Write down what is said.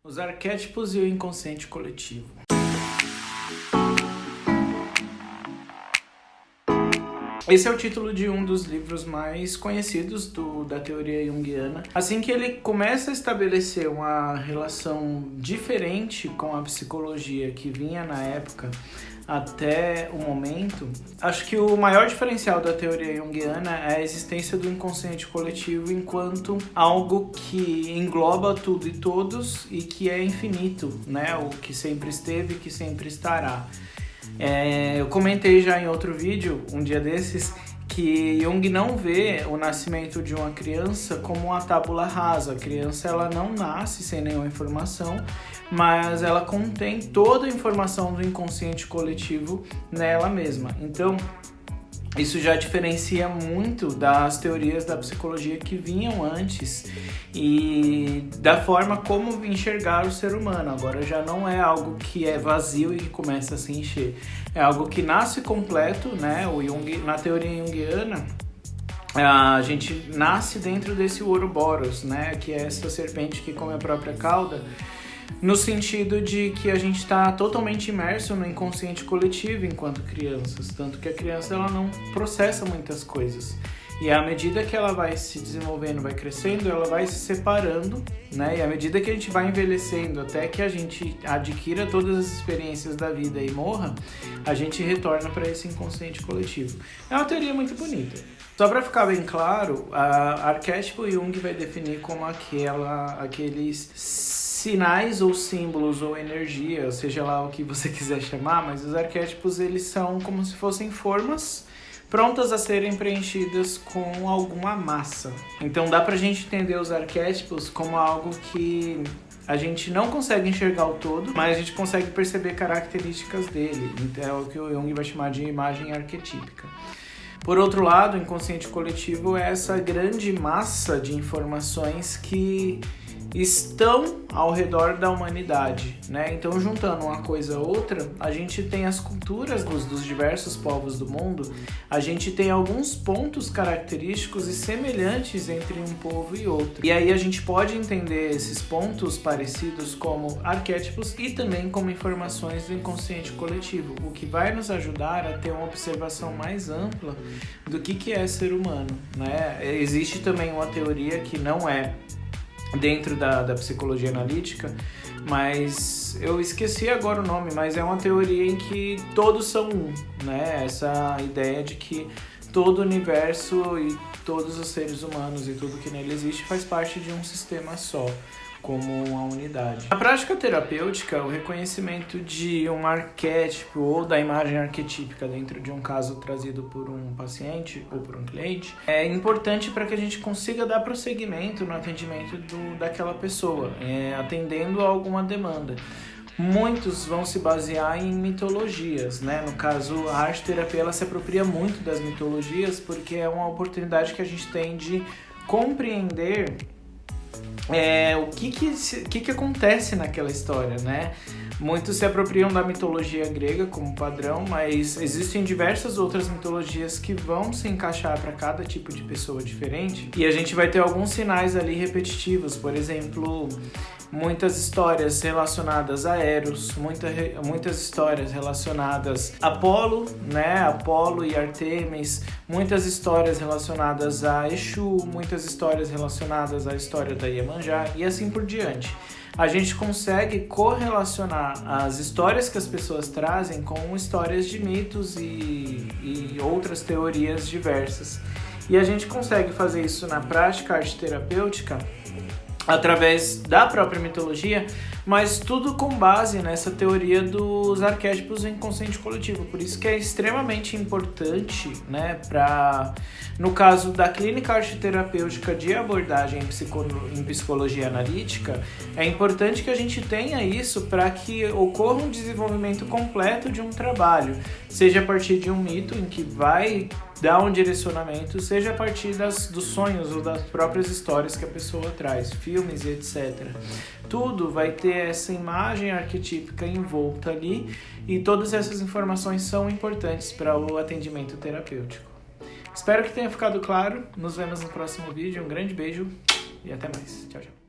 Os arquétipos e o inconsciente coletivo. Esse é o título de um dos livros mais conhecidos da teoria junguiana. Assim que ele começa a estabelecer uma relação diferente com a psicologia que vinha na época até o momento, acho que o maior diferencial da teoria junguiana é a existência do inconsciente coletivo enquanto algo que engloba tudo e todos e que é infinito, né? O que sempre esteve e que sempre estará. Eu comentei já em outro vídeo, um dia desses, que Jung não vê o nascimento de uma criança como uma tábula rasa. A criança ela não nasce sem nenhuma informação, mas ela contém toda a informação do inconsciente coletivo nela mesma. Então, isso já diferencia muito das teorias da psicologia que vinham antes e da forma como enxergar o ser humano. Agora já não é algo que é vazio e que começa a se encher. É algo que nasce completo, né? O Jung, na teoria junguiana, a gente nasce dentro desse Ouroboros, né? Que é essa serpente que come a própria cauda, no sentido de que a gente está totalmente imerso no inconsciente coletivo enquanto crianças, tanto que a criança ela não processa muitas coisas. E à medida que ela vai se desenvolvendo, vai crescendo, ela vai se separando, né? E à medida que a gente vai envelhecendo, até que a gente adquira todas as experiências da vida e morra, a gente retorna para esse inconsciente coletivo. É uma teoria muito bonita. Só para ficar bem claro, a arquétipo Jung vai definir como aqueles sinais ou símbolos ou energia, seja lá o que você quiser chamar, mas os arquétipos eles são como se fossem formas prontas a serem preenchidas com alguma massa. Então dá pra gente entender os arquétipos como algo que a gente não consegue enxergar o todo, mas a gente consegue perceber características dele. Então é o que o Jung vai chamar de imagem arquetípica. Por outro lado, o inconsciente coletivo é essa grande massa de informações que estão ao redor da humanidade, né? Então, juntando uma coisa a outra, a gente tem as culturas dos diversos povos do mundo, a gente tem alguns pontos característicos e semelhantes entre um povo e outro. E aí a gente pode entender esses pontos parecidos como arquétipos e também como informações do inconsciente coletivo, o que vai nos ajudar a ter uma observação mais ampla do que é ser humano, né? Existe também uma teoria que não é dentro da psicologia analítica, mas eu esqueci agora o nome, mas é uma teoria em que todos são um, né? Essa ideia de que todo o universo e todos os seres humanos e tudo que nele existe faz parte de um sistema só, como uma unidade. Na prática terapêutica, o reconhecimento de um arquétipo ou da imagem arquetípica dentro de um caso trazido por um paciente ou por um cliente é importante para que a gente consiga dar prosseguimento no atendimento daquela pessoa, atendendo a alguma demanda. Muitos vão se basear em mitologias, né? No caso, a arte-terapia ela se apropria muito das mitologias porque é uma oportunidade que a gente tem de compreender o que acontece naquela história, né? Muitos se apropriam da mitologia grega como padrão, mas existem diversas outras mitologias que vão se encaixar para cada tipo de pessoa diferente e a gente vai ter alguns sinais ali repetitivos, por exemplo, muitas histórias relacionadas a Eros, muitas histórias relacionadas a Apolo, né? Apolo e Ártemis, muitas histórias relacionadas a Exu, muitas histórias relacionadas à história da Iemanjá e assim por diante. A gente consegue correlacionar as histórias que as pessoas trazem com histórias de mitos e outras teorias diversas. E a gente consegue fazer isso na prática arte-terapêutica através da própria mitologia, mas tudo com base nessa teoria dos arquétipos do inconsciente coletivo. Por isso que é extremamente importante, né, no caso da clínica arte-terapêutica de abordagem em psicologia analítica, é importante que a gente tenha isso para que ocorra um desenvolvimento completo de um trabalho, seja a partir de um mito em que vai dar um direcionamento, seja a partir dos sonhos ou das próprias histórias que a pessoa traz, filmes e etc. Tudo vai ter essa imagem arquetípica envolta ali e todas essas informações são importantes para o atendimento terapêutico. Espero que tenha ficado claro. Nos vemos no próximo vídeo. Um grande beijo e até mais. Tchau, tchau.